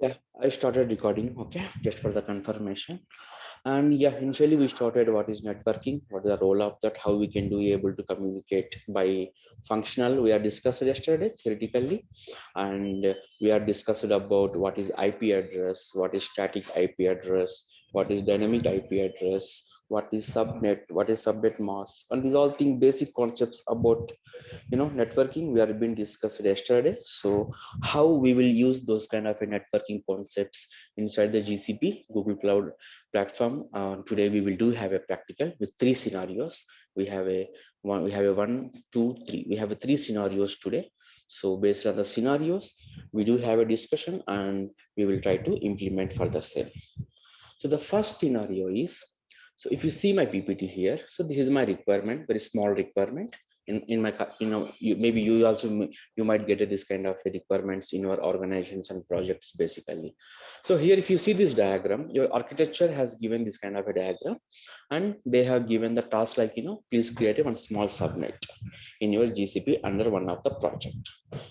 Yeah, I started recording, okay, just for the confirmation. And yeah, initially we started what is networking, what is the role of that, how we can do able to communicate by functional. We are discussed yesterday theoretically, and we are discussed about what is IP address, what is static IP address, what is dynamic IP address, what is subnet, what is subnet mask, and these all things basic concepts about networking we have been discussed yesterday. So how we will use those kind of a networking concepts inside the GCP Google Cloud platform. Today we will do have a practical with three scenarios. We have a three scenarios today. So based on the scenarios we do have a discussion and we will try to implement for the same. So the first scenario is, so if you see my PPT here, so this is my requirement, very small requirement. In my, maybe you also, you might get this kind of requirements in your organizations and projects basically. So here, if you see this diagram, your architecture has given this kind of a diagram, and they have given the task like, please create a one small subnet in your GCP under one of the project.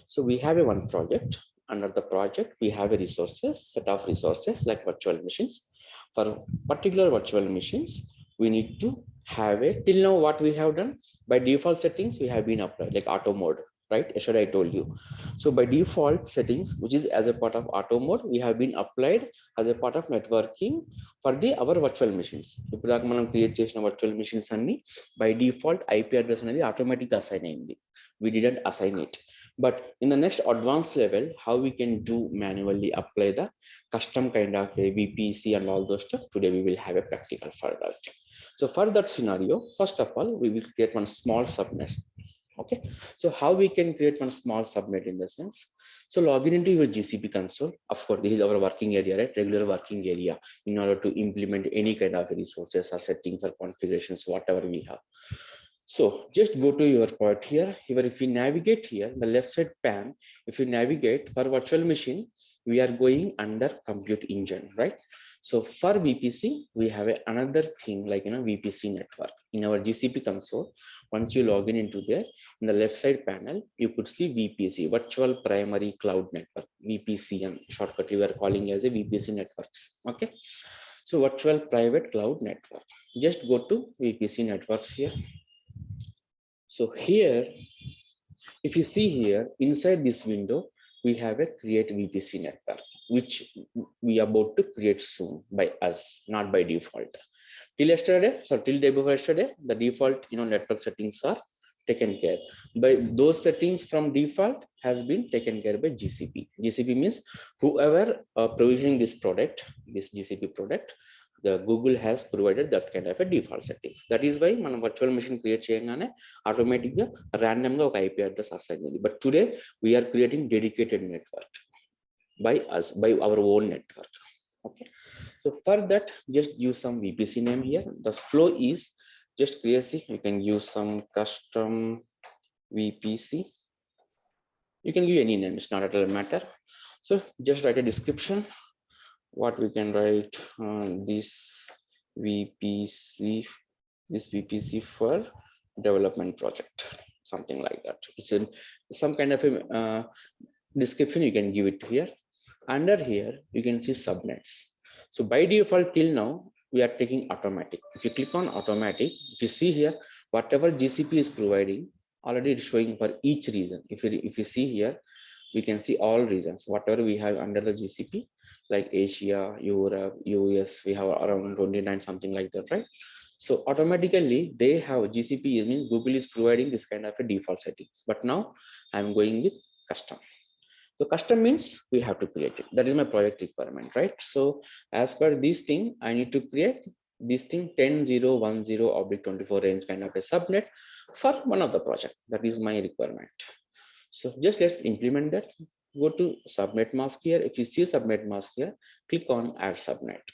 So we have a one project. Under the project, we have a set of resources like virtual machines. For particular virtual machines, we need to have a, till now what we have done, by default settings we have been applied like auto mode, right? Yesterday I told you. So by default settings, which is as a part of auto mode, we have been applied as a part of networking for the our virtual machines. ఇప్పుడు దాకా మనం create చేసిన virtual machines అన్ని by default IP address అనేది automatic assign అయింది. We didn't assign it. But in the next advanced level, how we can do manually apply the custom kind of a VPC and all those stuff, today we will have a practical for that. So for that scenario, first of all, we will create one small subnet. Okay, so how we can create one small subnet in the sense, so log in into your GCP console. Of course, this is our working area, right? Regular working area, in order to implement any kind of resources or settings or configurations, whatever we have. So just go to your part here. Here, if you navigate here, the left side pan, if you navigate for virtual machine, we are going under compute engine, right? So for VPC, we have another thing like, VPC network in our GCP console. Once you log in into there, in the left side panel, you could see VPC, Virtual Primary Cloud Network, VPCN shortcut we are calling as a VPC networks. Okay. So Virtual Private Cloud Network. Just go to VPC networks here. So here, if you see here, inside this window, we have a create VPC network, which we are about to create soon by us, not by default. Till yesterday, so till day before yesterday, the default, network settings are taken care by. Those settings from default has been taken care by GCP. GCP means whoever provisioning this product, this GCP product, the Google has provided that kind of a default settings. That is why మన virtual machine create చేయగానే automatic గా random గా ఒక IP address assign అయింది. But today we are creating dedicated network by us, by our own network. Okay. So for that, just use some VPC name here. The flow is just crazy. You can use some custom VPC. You can give any name, it's not at all matter. So just write a description. What we can write, this VPC, for development project, something like that. It's in some kind of a description you can give it here. Under here you can see subnets. So by default till now we are taking automatic. If you click on automatic, if you see here, whatever GCP is providing, already it's showing for each region. If you see here, we can see all regions, whatever we have under the GCP, like Asia, Europe, US, we have around 29, something like that, right? So automatically they have GCP, means Google is providing this kind of a default settings. But now I'm going with custom. So custom means we have to create it. That is my project requirement, right? So as per this thing, I need to create this thing 10.0.10/24 range kind of a subnet for one of the project. That is my requirement. So just let's implement that. Go to Subnet Mask here. If you see Subnet Mask here, click on Add Subnet.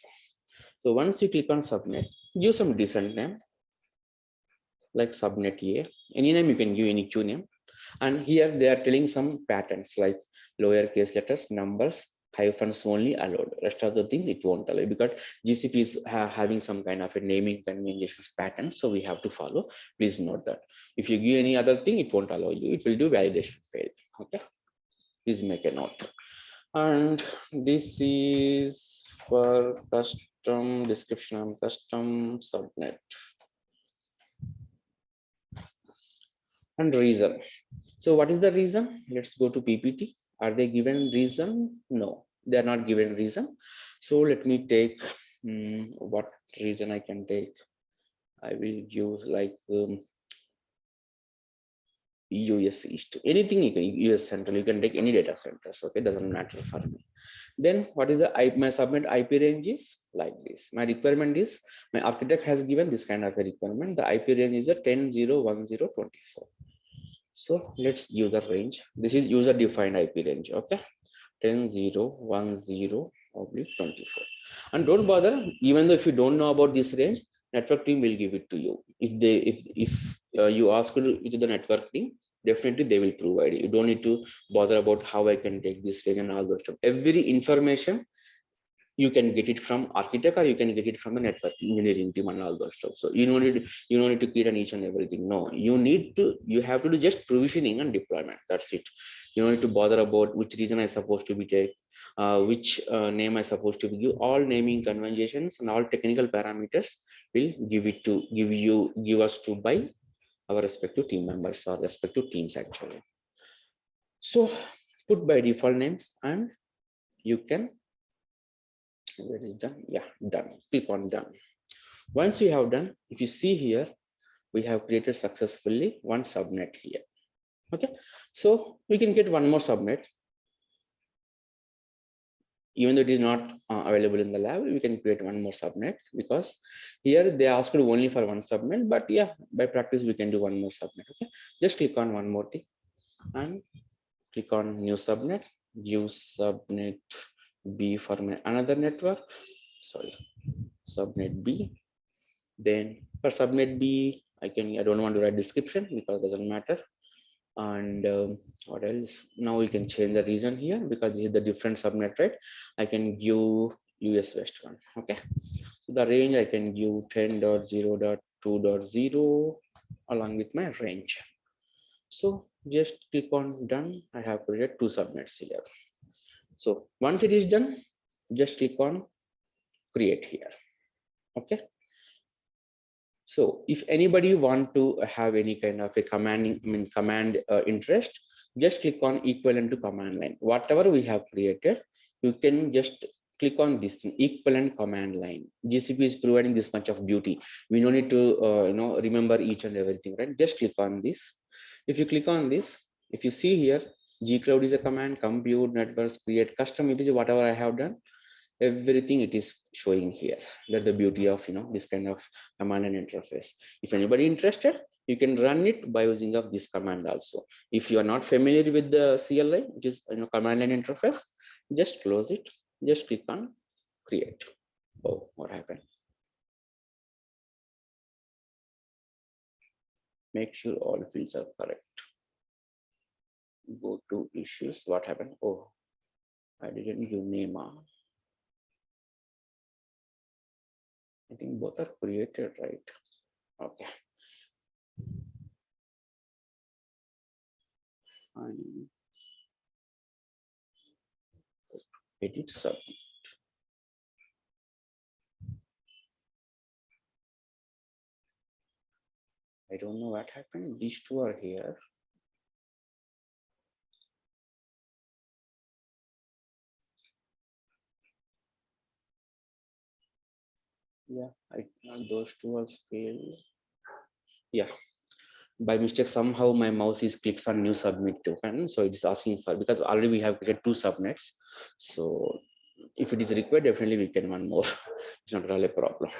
So once you click on Subnet, give some decent name like Subnet A. Any name you can give, any Q name. And here they are telling some patterns like lowercase letters, numbers, hyphens only allowed. Rest of the things it won't allow, because GCP is having some kind of a naming conventions pattern, so we have to follow. Please note that. If you give any other thing, it won't allow you. It will do validation failed. Okay, please make a note. And this is for custom description and custom subnet and reason. So what is the reason? Let's go to PPT. Are they given reason? No, they are not given reason. So let me take what reason I can take. I will use like US East, anything you can, US Central, you can take any data centers, okay, doesn't matter for me. Then what is the my subnet IP range is like this. My requirement is, my architect has given this kind of a requirement. The IP range is a 10.0.10.24. So let's use the range. This is user defined IP range, okay, 10.0.10/24. And don't bother, even though if you don't know about this range, network team will give it to you. If you ask it to the network team, definitely they will provide you. You don't need to bother about how I can take this range and all those stuff. Every information you can get it from architect, or you can get it from the network engineering team and all those stuff. So you don't need to create an each and everything. No, you have to do just provisioning and deployment. That's it. You don't need to bother about which region I supposed to be take, which name I supposed to be give. All naming conventions and all technical parameters will give us to by our respective team members or respective teams actually. So put by default names and you can, where is done? Yeah, done. Click on done. Once you have done, if you see here, we have created successfully one subnet here. Okay, so we can get one more subnet. Even though it is not available in the lab, we can create one more subnet, because here they asked only for one subnet, but yeah, by practice we can do one more subnet. Okay, just click on one more thing and click on new subnet. Use subnet B for my another network. Sorry, subnet B. Then for subnet B, I don't want to write description because it doesn't matter. And what else? Now we can change the region here because this is the different subnet, right? I can give US West one. Okay. So the range I can give 10.0.2.0 along with my range. So just click on done. I have created two subnets here. So once it is done, just click on create here. Okay. So if anybody want to have any kind of a command interest, just click on equivalent to command line. Whatever we have created, you can just click on this thing, equivalent command line. GCP is providing this much of beauty. We don't need to remember each and everything, right? Just click on this. If you click on this, if you see here, gcloud is a command, compute, networks, create, custom, it is whatever I have done. Everything it is showing here. That the beauty of this kind of command and interface. If anybody interested, you can run it by using of this command also. If you are not familiar with the CLI, which is command line interface, just close it, just click on create. Oh, what happened? Make sure all fields are correct. Go to issues. What happened? Oh, I didn't give name. I think both are created, right? Okay. And edit sub. I don't know what happened. These two are here. Yeah, those two also failed. Yeah, by mistake somehow my mouse is clicks on new submit token, so it's asking for, because already we have created two subnets. So if it is required, definitely we can one more. It's not really a problem.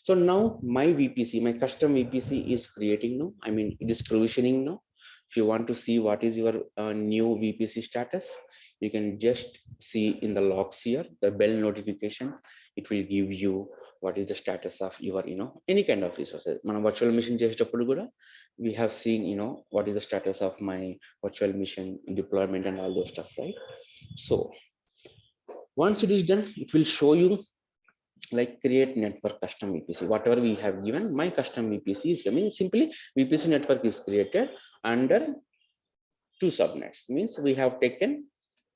So now my VPC, my custom VPC is creating now. I mean, it is provisioning now. If you want to see what is your new VPC status, you can just see in the logs here, the bell notification. It will give you what is the status of your, any kind of resources. మన virtual machine చేసేటప్పుడు కూడా we have seen, what is the status of my virtual machine deployment and all those stuff, right? So once it is done, it will show you like create network custom VPC. Whatever we have given, my custom VPC is coming. Simply VPC network is created under two subnets. Means we have taken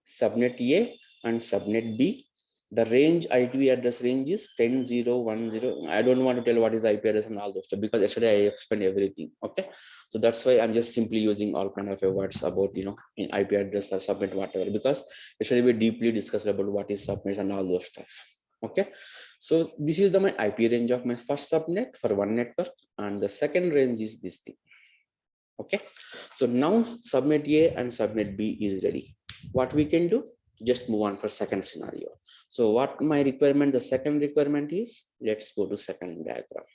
subnet A and subnet B. The range IP address range is 10.0.1.0. I don't want to tell what is IP address and all those stuff because yesterday I explained everything. Okay, so that's why I'm just simply using all kind of words about in IP address or subnet whatever, because yesterday we deeply discussed about what is subnet and all those stuff. Okay, so this is my IP range of my first subnet for one network, and the second range is this thing. Okay, so now subnet A and subnet B is ready. What we can do, just move on for second scenario. So what my requirement, the second requirement is, let's go to second diagram.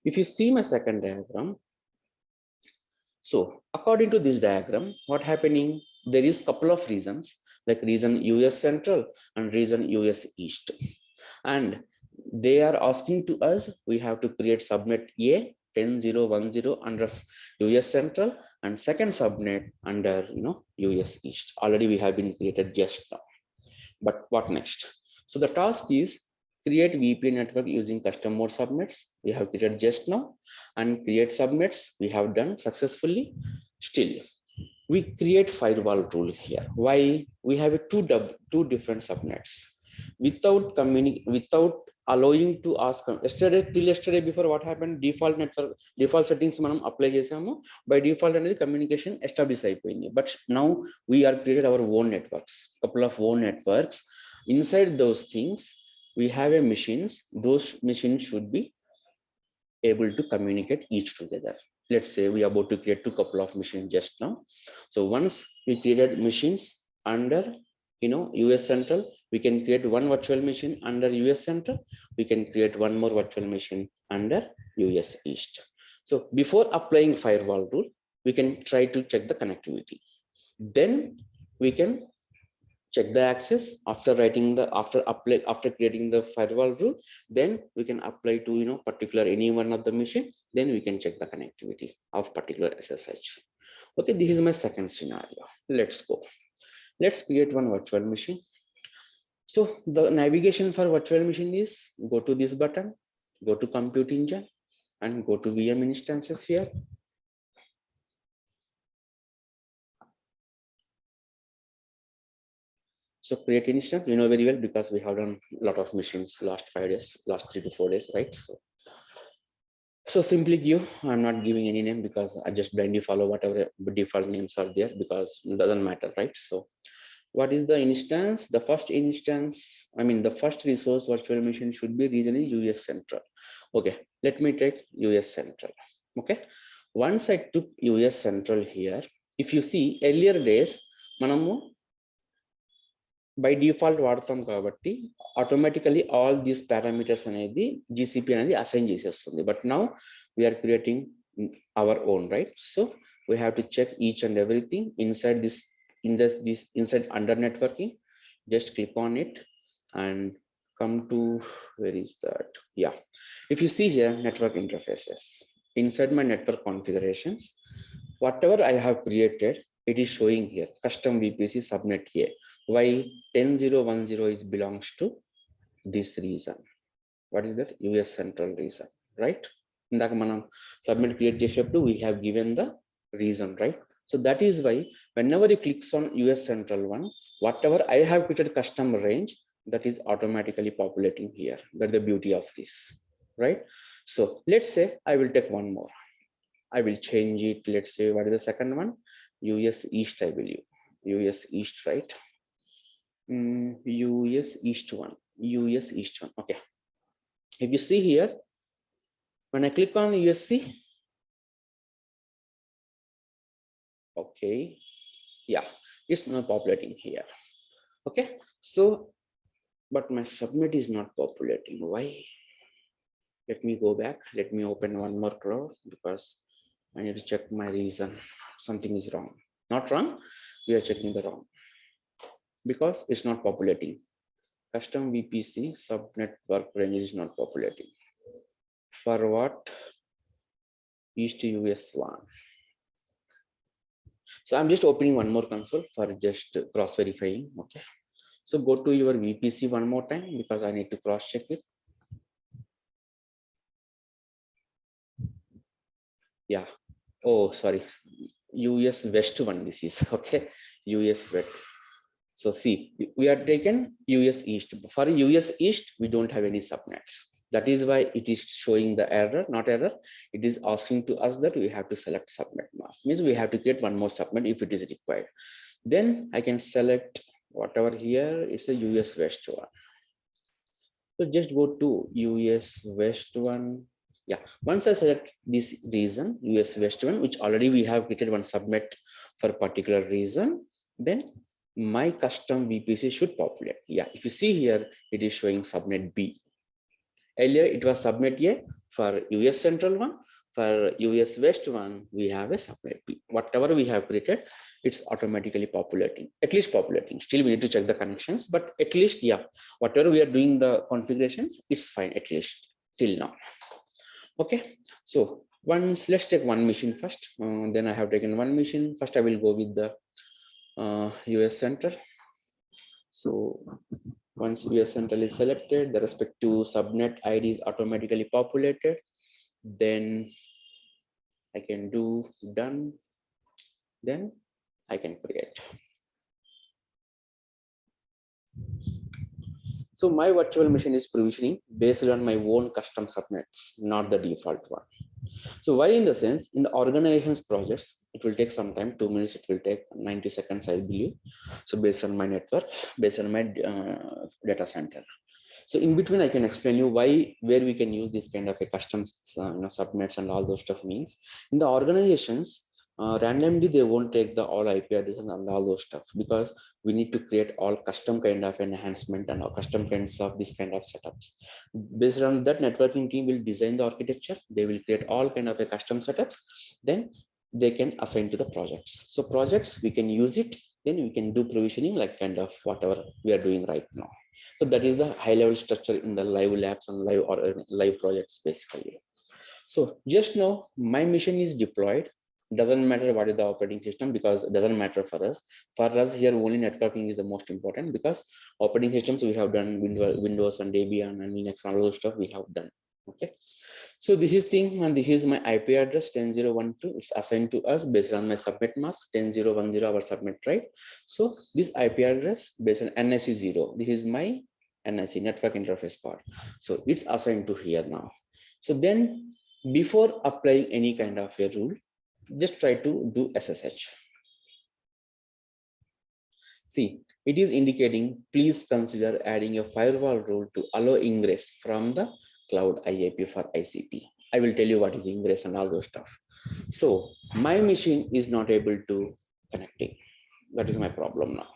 If you see my second diagram, so according to this diagram, what happening, there is couple of reasons, like region US Central and region US East. And they are asking to us, we have to create subnet A 10.0.1.0 under US Central and second subnet under US East. Already we have been created just now. But what next? So the task is create VPN network using custom mode subnets. We have created just now, and create subnets we have done successfully. Still, we create firewall rule here. Why? We have two different subnets without allowing to ask. Yesterday before, what happened, default network default settings మనం apply చేసాము, by default అనేది communication establish అయిపోయింది. But now we are created our own networks, couple of own networks. Inside those things we have a machines. Those machines should be able to communicate each together. Let's say we are about to create two couple of machines just now. So once we created machines under US Central, we can create one virtual machine under US Central. We can create one more virtual machine under US East. So before applying firewall rule, we can try to check the connectivity. Then we can check the access after after creating the firewall rule. Then we can apply to particular any one of the machine. Then we can check the connectivity of particular SSH. Okay, this is my second scenario. Let's go. Let's create one virtual machine. So the navigation for virtual machine is go to this button, go to compute engine, and go to VM instances here. So create instance, very well, because we have done a lot of machines last 5 days, last 3 to 4 days, right? So simply give, I'm not giving any name because I just blindly follow whatever default names are there, because it doesn't matter, right? So what is the instance? The first instance, the first resource virtual machine should be regionally US Central. Okay, let me take US Central. Okay, once I took US Central here, if you see earlier days, manamu by default వాడతాం కాబట్టి automatically all these parameters అనేది GCP అనేది assign చేసేస్తుంది. But now we are creating our own, right? So we have to check each and everything inside this inside under networking. Just click on it and come to, where is that? Yeah, if you see here, network interfaces, inside my network configurations, whatever I have created, it is showing here custom VPC subnet here. Why 10.0.1.0 is belongs to this region. What is that? US Central region, right? ఇందాక మనం subnet create చేసేటప్పుడు we have given the region, right? So that is why whenever you clicks on US Central one, whatever I have created custom range, that is automatically populating here. That's the beauty of this, right? So let's say I will take one more. I will change it. Let's say, what is the second one? US East, I believe. US East, right? US East one. US East one. Okay. If you see here, when I click on USC, okay, yeah, it's not populating here. Okay, so but my subnet is not populating. Why? Let me go back. Let me open one more crowd, because I need to check my reason. Something is wrong. Not wrong. We are checking the wrong, because it's not populating. Custom VPC subnet work range is not populating. For what? East US one. So I'm just opening one more console for just cross verifying. Okay, so go to your VPC one more time, because I need to cross check it. Yeah, oh sorry, US West one this is. Okay, US West. So see, we are taken US East. For US East, we don't have any subnets. That is why it is showing the error, not error. It is asking to us that we have to select subnet mask. Means we have to get one more subnet if it is required. Then I can select whatever here. It's a US West one. So just go to US West one. Yeah, once I select this region, US West one, which already we have created one subnet for a particular reason, then my custom VPC should populate. Yeah, if you see here, it is showing subnet B. Earlier it was subnet A for US Central one. For US West one, we have a subnet B. Whatever we have created, it's automatically populating, at least populating. Still, we need to check the connections, but at least, yeah, whatever we are doing the configurations, it's fine, at least till now. Okay, so once, let's take one machine first. Then I have taken one machine. First, I will go with the US Center. So once US Central is selected, the respective subnet ID is automatically populated. Then I can do done. Then I can create. So my virtual machine is provisioning based on my own custom subnets, not the default one. So why in the sense, in the organization's projects, it will take some time, 2 minutes, it will take 90 seconds, I believe. So based on my network, based on my data center. So in between, I can explain you why, where we can use this kind of a custom subnets and all those stuff means. In the organizations, randomly they won't take the all IP addresses and all those stuff, because we need to create all custom kind of enhancement and all custom kinds of this kind of setups. Based on that, networking team will design the architecture. They will create all kind of a custom setups. Then they can assign to the projects. So projects, we can use it. Then we can do provisioning like kind of whatever we are doing right now. So that is the high level structure in the live labs and live or live projects basically. So just now my machine is deployed. Doesn't matter what is the operating system, because it doesn't matter for us. For us here, only networking is the most important, because operating systems we have done Windows and Debian and Linux and all those stuff we have done. Okay. So this is thing, and this is my IP address 10.0.1.2. It's assigned to us based on my subnet mask 10.0.1.0 our subnet, right? So this IP address based on NIC 0. This is my NIC, network interface part. So it's assigned to here now. So then before applying any kind of a rule, just try to do SSH. See, it is indicating, please consider adding a firewall rule to allow ingress from the cloud IAP for ICP. I will tell you what is ingress and all those stuff. So my machine is not able to connecting. That is my problem now.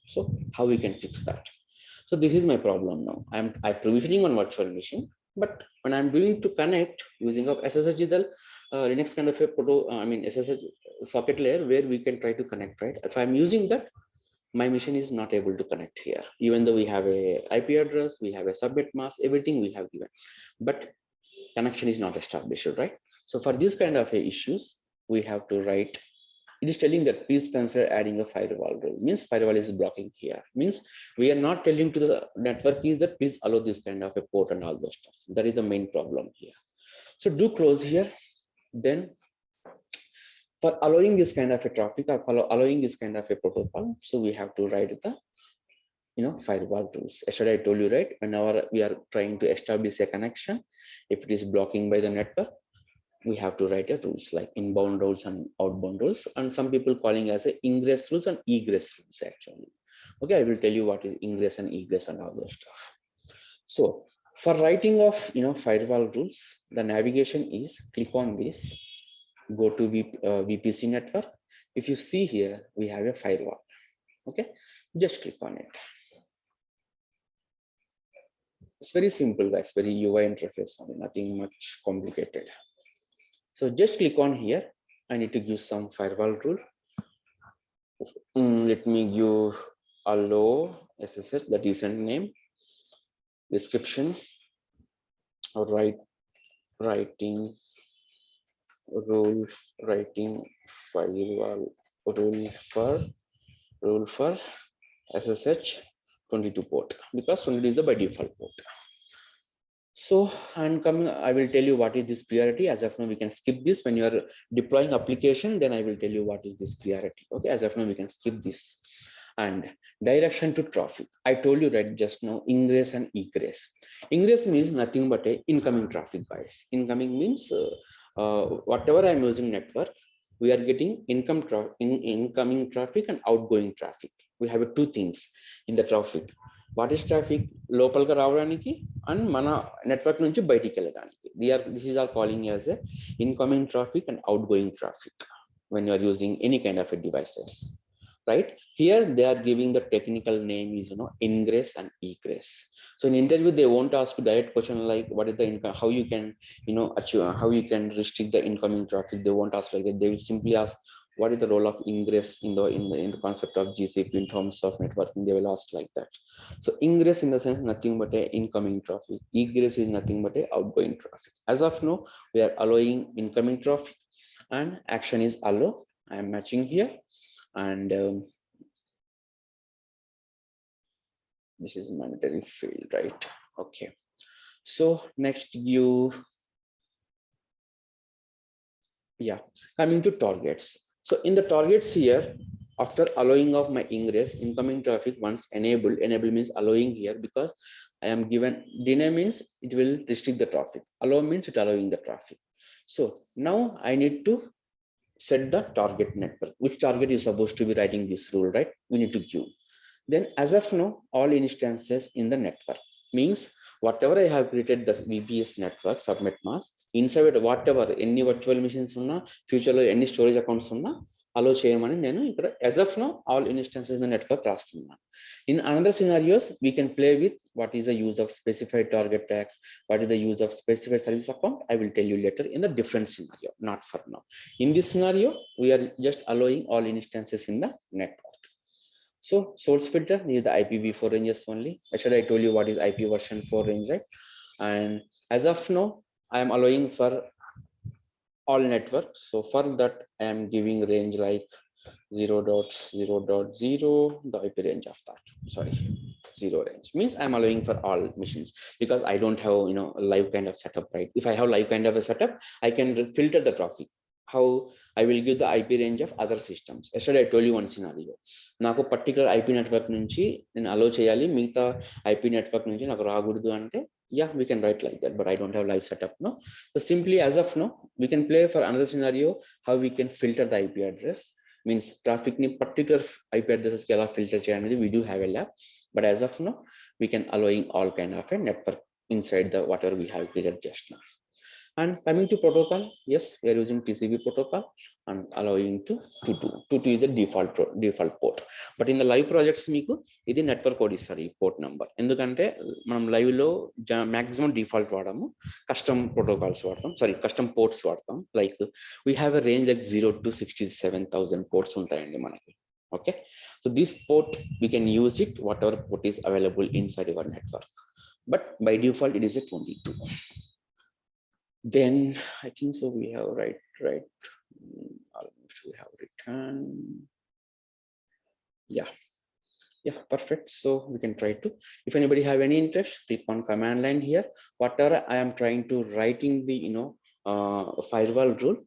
So how we can fix that? So this is my problem now. I'm provisioning on virtual machine, but when I'm doing to connect using of SSH is the Linux kind of a SSH socket layer where we can try to connect, right? If I'm using that, my machine is not able to connect here, even though we have a IP address, we have a subnet mask, everything we have given, but connection is not established, right? So for this kind of issues, we have to write. It is telling that please consider adding a firewall rule. Means firewall is blocking here. Means we are not telling to the network is that please allow this kind of a port and all those stuff. That is the main problem here. So do close here. Then for allowing this kind of a traffic or allowing this kind of a protocol, so we have to write the firewall rules. Yesterday I told you, right, whenever we are trying to establish a connection, if it is blocking by the network, we have to write a rules like inbound rules and outbound rules, and some people calling as a ingress rules and egress rules actually. Okay, I will tell you what is ingress and egress and all those stuff. So for writing of firewall rules, the navigation is click on this, go to VPC network. If you see here, we have a firewall. Okay, just click on it. It's very simple, guys. Very UI interface, nothing much complicated. So just click on here. I need to give some firewall rule. Let me give allow SSH, the decent name, description, or writing rules, writing firewall rule for SSH 22 port, because 22 is the by default port. So I'm coming, I will tell you what is this priority. As of now, we can skip this. When you are deploying application, then I will tell you what is this priority. Okay, as of now, we can skip this. and direction to traffic. I told you right just now, ingress and egress. Ingress means nothing but a incoming traffic, guys. Incoming means whatever I'm using network, we are getting incoming traffic and outgoing traffic. We have two things in the traffic. What is traffic? Local ga రావడానికి and mana network నుంచి బయటికి వెళ్ళడానికి. This is all calling as a incoming traffic and outgoing traffic when you are using any kind of a devices, right? Here they are giving the technical name is ingress and egress. So in interview they won't ask you direct question like what is the income, how you can achieve, how you can restrict the incoming traffic. They won't ask like that. They will simply ask what is the role of ingress in the concept of GCP in terms of networking. They will ask like that. So ingress in the sense nothing but a incoming traffic. Egress is nothing but a outgoing traffic. As of now, we are allowing incoming traffic and action is allow. I am matching here, and this is mandatory field, right? Okay. So next coming to targets. So in the targets here, after allowing of my ingress, incoming traffic once enabled, enable means allowing here, because I am given deny means it will restrict the traffic, allow means it allowing the traffic. So now I need to set the target network. Which target is supposed to be writing this rule, right? We need to give. Then as of now, all instances in the network means whatever I have created the VPS network, Subnet Mask, inside whatever, any virtual machines unna, future lo any storage accounts unna, allow చేయమని నేను ఇక్కడ as of now all instances in the network రాస్తున్నా. In another scenarios, we can play with what is the use of specified target tags, what is the use of specified service account. I will tell you later in the different scenario, not for now. In this scenario, we are just allowing all instances in the network. So source filter is the IPv4 ranges only. Actually, I told you what is IP version 4 range, right? And as of now, I am allowing for all networks. So for that, I am giving range like 0.0.0, the IP range of that. Sorry, 0 range means I'm allowing for all machines, because I don't have a live kind of setup, right? If I have live kind of a setup, I can filter the traffic. How I will give the IP range of other systems. Yesterday I told you one scenario. నాకు particular IP network నుంచి నేను అలో చేయాలి, మిగతా IP network నుంచి నాకు రాకూడదు అంటే, yeah, we can write like that, but I don't have live setup, no? So simply as of now, we can play for another scenario how we can filter the IP address. Means traffic ni particular IP addresses కి ఎలా filter చేయాలనేది we do have a lab, but as of now we can allowing all kind of a network inside the whatever we have created just now. And coming to protocol, yes, we are using TCP protocol and allowing to 22 is the default port. But in the live projects, meeku idi network code is sorry port number. Endukante manam live lo maximum default vadamu, custom protocols vadam, sorry custom ports vadam. Like we have a range like 0 to 67,000 ports untayandi manaki. Okay, so this port we can use it whatever port is available inside our network, but by default it is a 22. Then I think so we have right almost we have written, yeah, perfect. So we can try to, if anybody have any interest, click on command line here. Whatever I am trying to writing the firewall rule,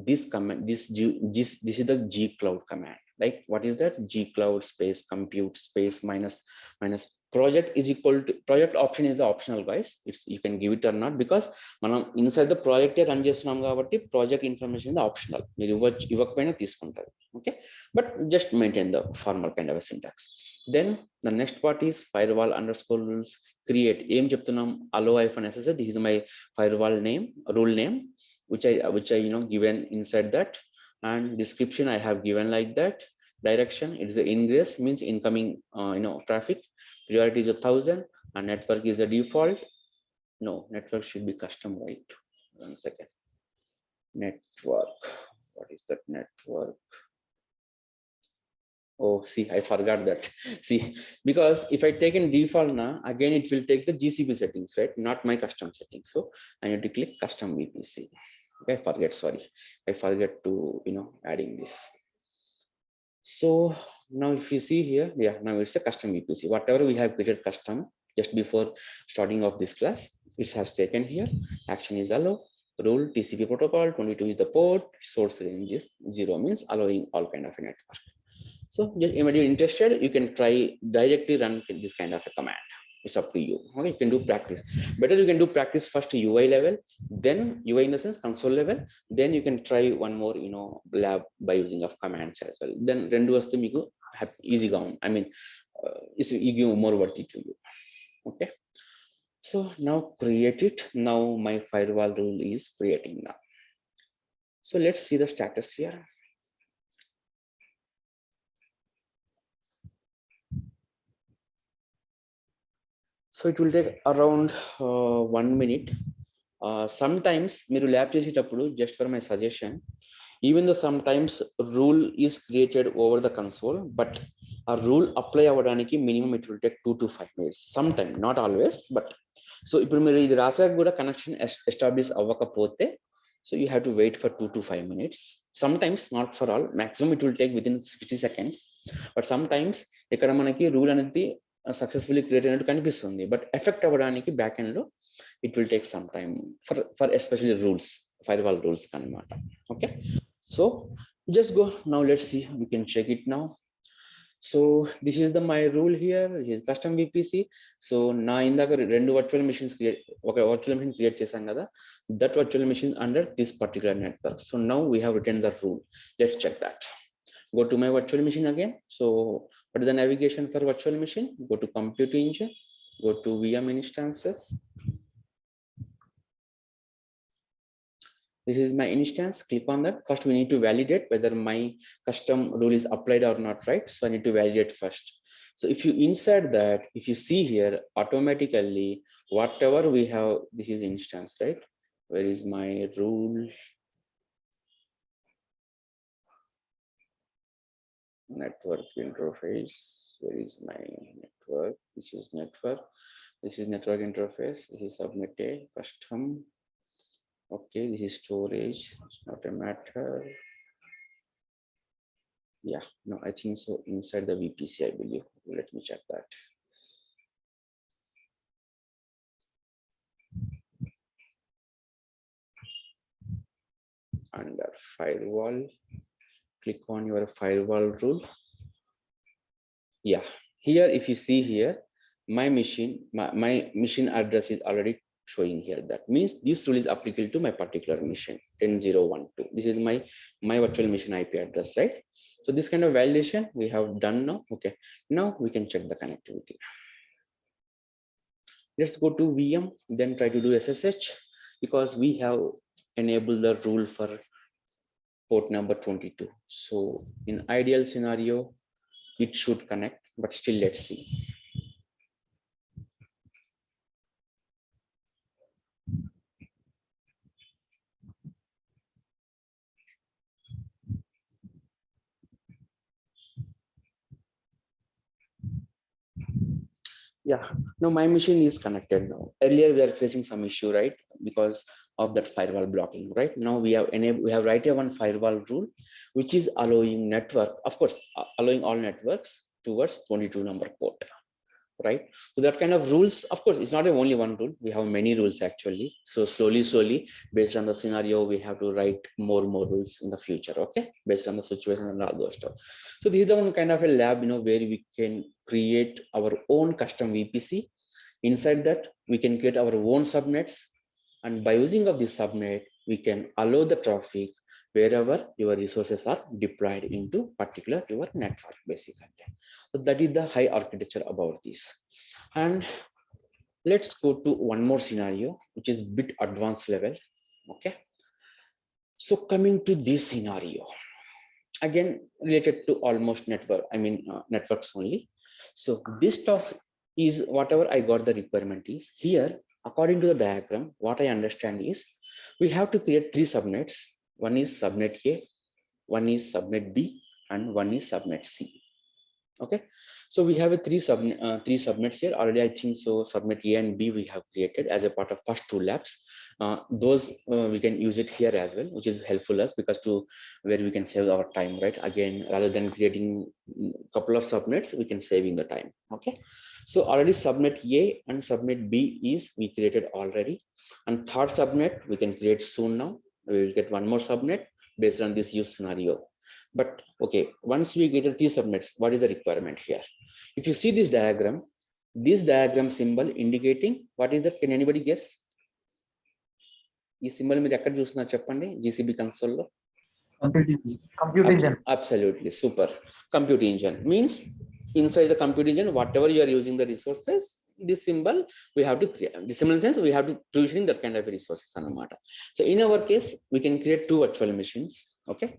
this command, this is the G cloud command. Like what is that? G cloud space compute space minus project is equal to, project option is the optional, guys. It's you can give it or not, because మనం inside the project run చేస్తున్నాం కాబట్టి project information is optional. మీరు ఇవ్వకపోయినా తీసుకుంటారు. Okay, but just maintain the formal kind of a syntax. Then the next part is firewall underscore rules create. ఏం చెప్తున్నాం? allow -ss. This is my firewall name, rule name, which I given inside that, and description I have given like that. Direction, it is the ingress means incoming traffic. Priority is 1000 and network is a default. No, network should be custom, right? 1 second. Network, what is that network? Oh, see, I forgot that. See, because if I take in default now, again it will take the GCP settings, right? Not my custom settings. So I need to click custom VPC. I forget, sorry, I forget to adding this. So now if you see here, yeah, now it's a custom VPC. Whatever we have created custom just before starting of this class, it has taken here. Action is allow, rule TCP protocol, 22 is the port, source range is 0 means allowing all kind of a network. So just when you're interested, you can try directly run this kind of a command. It's up to you. Okay, you can do practice. Better you can do practice first UI level, then UI in the sense console level. Then you can try one more, lab by using of commands as well. Then rendu vastu meeku easy ga I mean, it's more worthy to you. Okay. So now create it. Now my firewall rule is creating now. So let's see the status here. So it will take around 1 minute. Sometimes మీరు lab చేసేటప్పుడు just for my suggestion, even though sometimes rule is created over the console, but a rule apply అవ్వడానికి minimum it will take 2 to 5 minutes. Sometime, not always, but so ఇప్పుడు మీరు ఇది రాసాక కూడా connection establish అవ్వకపోతే so you have to wait for 2 to 5 minutes. Sometimes, not for all, maximum it will take within 60 seconds. But sometimes ఇక్కడ మనకి rule అనేది successfully create అయినట్టు కనిపిస్తుంది, బట్ ఎఫెక్ట్ అవ్వడానికి బ్యాక్ ఎండ్ లో it will take some time for especially rules, firewall rules kanamata. Okay, so just go now. Let's see, we can check it now. So this is the my rule here. This is custom VPC. So na indaka rendu virtual machines create, okay, virtual machine create chesam kada, that virtual machine under this particular network. So now we have written the rule. Let's check that. Go to my virtual machine again. So what is the navigation for virtual machine? Go to compute engine, go to VM instances. This is my instance. Click on that. First, we need to validate whether my custom rule is applied or not, right? So I need to validate first. So if you insert that, if you see here, automatically, whatever we have, this is instance, right? Where is my rule? Network interface. Where is my network? This is network. This is network interface. This is subnet custom. Okay, this is storage. It's not a matter. Yeah, no, I think so. Inside the VPC, I believe. Let me check that. Under firewall, click on your firewall rule. Yeah, here, if you see here, my machine address is already showing here. That means this rule is applicable to my particular machine 10.0.1.2. This is my virtual machine IP address, right? So this kind of validation we have done now. Okay, now we can check the connectivity. Let's go to VM, then try to do SSH, because we have enabled the rule for port number 22. So in ideal scenario, it should connect, but still let's see. Yeah, now my machine is connected now. Earlier we are facing some issue, right? Because of that firewall blocking, right? Now we have right here one firewall rule, which is allowing network, of course, allowing all networks towards 22 number port, right? So that kind of rules, of course, it's not only one rule. We have many rules actually. So slowly, based on the scenario, we have to write more rules in the future. Okay, based on the situation and all those stuff. So this is the one kind of a lab, where we can create our own custom VPC. Inside that, we can create our own subnets, and by using of this subnet, we can allow the traffic wherever your resources are deployed into particular your network, basically. So that is the high architecture about this. And let's go to one more scenario, which is bit advanced level. Okay, so coming to this scenario, again related to almost network, networks only. So this task is whatever I got the requirement is here. According to the diagram, what I understand is we have to create 3 subnets. One is subnet A, one is subnet B, and one is subnet C. Okay, so we have a 3 subnets here already. I think so subnet A and B we have created as a part of first 2 labs. Those we can use it here as well, which is helpful us, because to where we can save our time, right? Again, rather than creating a couple of subnets, we can save in the time. Okay, so already subnet A and subnet B is we created already, and third subnet we can create soon. Now we will get one more subnet based on this use scenario. But okay, once we get 3 subnets, what is the requirement here? If you see this diagram symbol indicating what is that? Can anybody guess? ఈ symbol మీరు ఎక్కడ చూస్తున్నారు చెప్పండి GCP console లో. Compute engine. Absolutely, super. Compute engine means inside the compute engine, whatever you are using the resources, this symbol we have to create. The symbol sense we have to provision that kind of resources anamata. So in our case, we can create 2 virtual machines. Okay,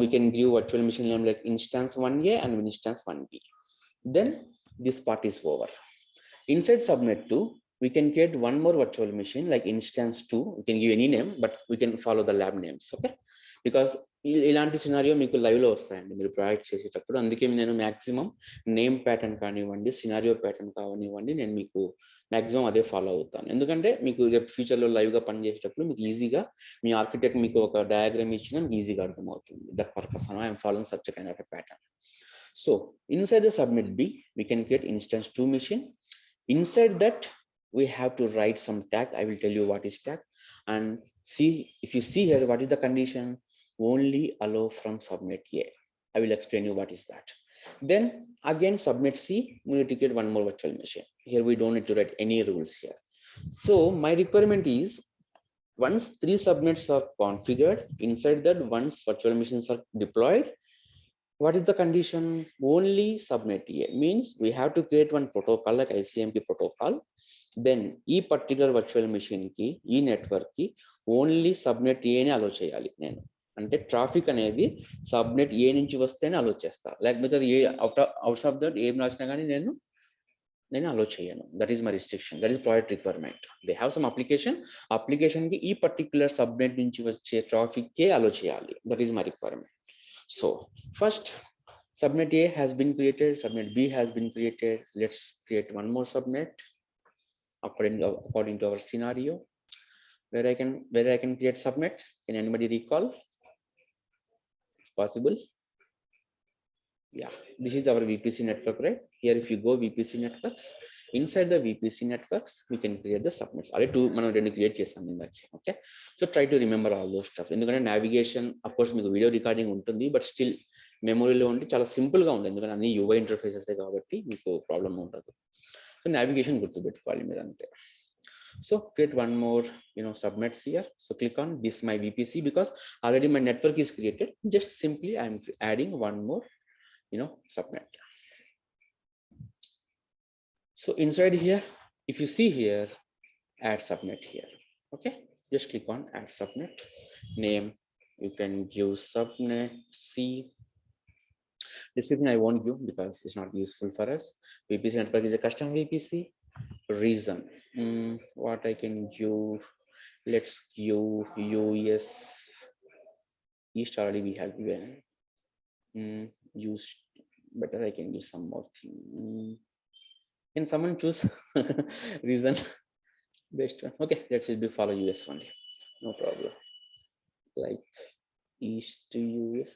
we can give virtual machine name like instance 1A and instance 1B. Then this part is over. Inside subnet 2, we can create one more virtual machine like instance 2. We can give any name, but we can follow the lab names. Okay, because ఇలాంటి scenario మీకు live లో వస్తాయండి మీరు provide చేసేటప్పుడు. అందుకే నేను maximum name pattern కానివ్వండి, scenario pattern కానివ్వండి, నేను మీకు మాక్సిమం అదే ఫాలో అవుతాను. ఎందుకంటే మీకు రేపు ఫ్యూచర్ లో లైవ్ గా పనిచేసేటప్పుడు మీకు ఈజీగా మీ ఆర్కిటెక్ట్ మీకు ఒక డయాగ్రామ్ ఇచ్చినా మీకు ఈజీగా అర్థమవుతుంది. That purpose I'm following such kind of pattern. So inside the subnet B, we can create instance 2 machine. Inside that, we have to write some tag. I will tell you what is tag. And see, if you see here, what is the condition? Only allow from subnet A. I will explain you what is that. Then again, subnet C, we need to create one more virtual machine. Here we don't need to write any rules here. So my requirement is, once 3 subnets are configured, inside that once virtual machines are deployed, what is the condition? Only subnet A means we have to create one protocol like ICMP protocol. Then ఈ particular virtual machine కి ఈ network కి only subnet ఏ ని అలో చేయాలి నేను. అంటే traffic అనేది subnet ఏ నుంచి వస్తేనే అలో చేస్తా, లేకపోతే ఏ అవుట్ ఆఫ్ దట్ ఏం రాసినా కానీ నేను అలో చేయను. That is my restriction, that is project requirement. They have some application కి ఈ పర్టికులర్ సబ్నెట్ నుంచి వచ్చే ట్రాఫిక్ కే అలో చేయాలి. That is my requirement. So first subnet A has been created, subnet B has been created. Let's create one more subnet according to our scenario. Where I can create subnet? Can anybody recall? If possible. Yeah, this is our VPC network, right? Here if you go VPC networks, inside the VPC networks we can create the subnets. Already 2 మనం రెండు create చేసాం ఇందాక. Okay, so try to remember all those stuff. ఎందుకంటే navigation of course మీకు video recording ఉంటుంది, but still మెమొరీలో ఉంటే చాలా simple గా ఉంటుంది. ఎందుకంటే అన్ని UI ఇంటర్ఫేసెస్ కాబట్టి మీకు ప్రాబ్లం ఉండదు. సో నావిగేషన్ గుర్తుపెట్టుకోవాలి మీరు అంతే. So create one more subnets here. So click on this my VPC, because already my network is created. Just simply I am adding one more subnet. So inside here, if you see here, add subnet here. Okay, just click on add subnet. Name you can give subnet C. Description I won't give because it's not useful for us. VPC network is a custom VPC. Reason, what I can give, let's give US East. Already we have given. Use better, I can use some more thing. Can someone choose reason based one? Okay, let's just follow US only, no problem. Like East to US,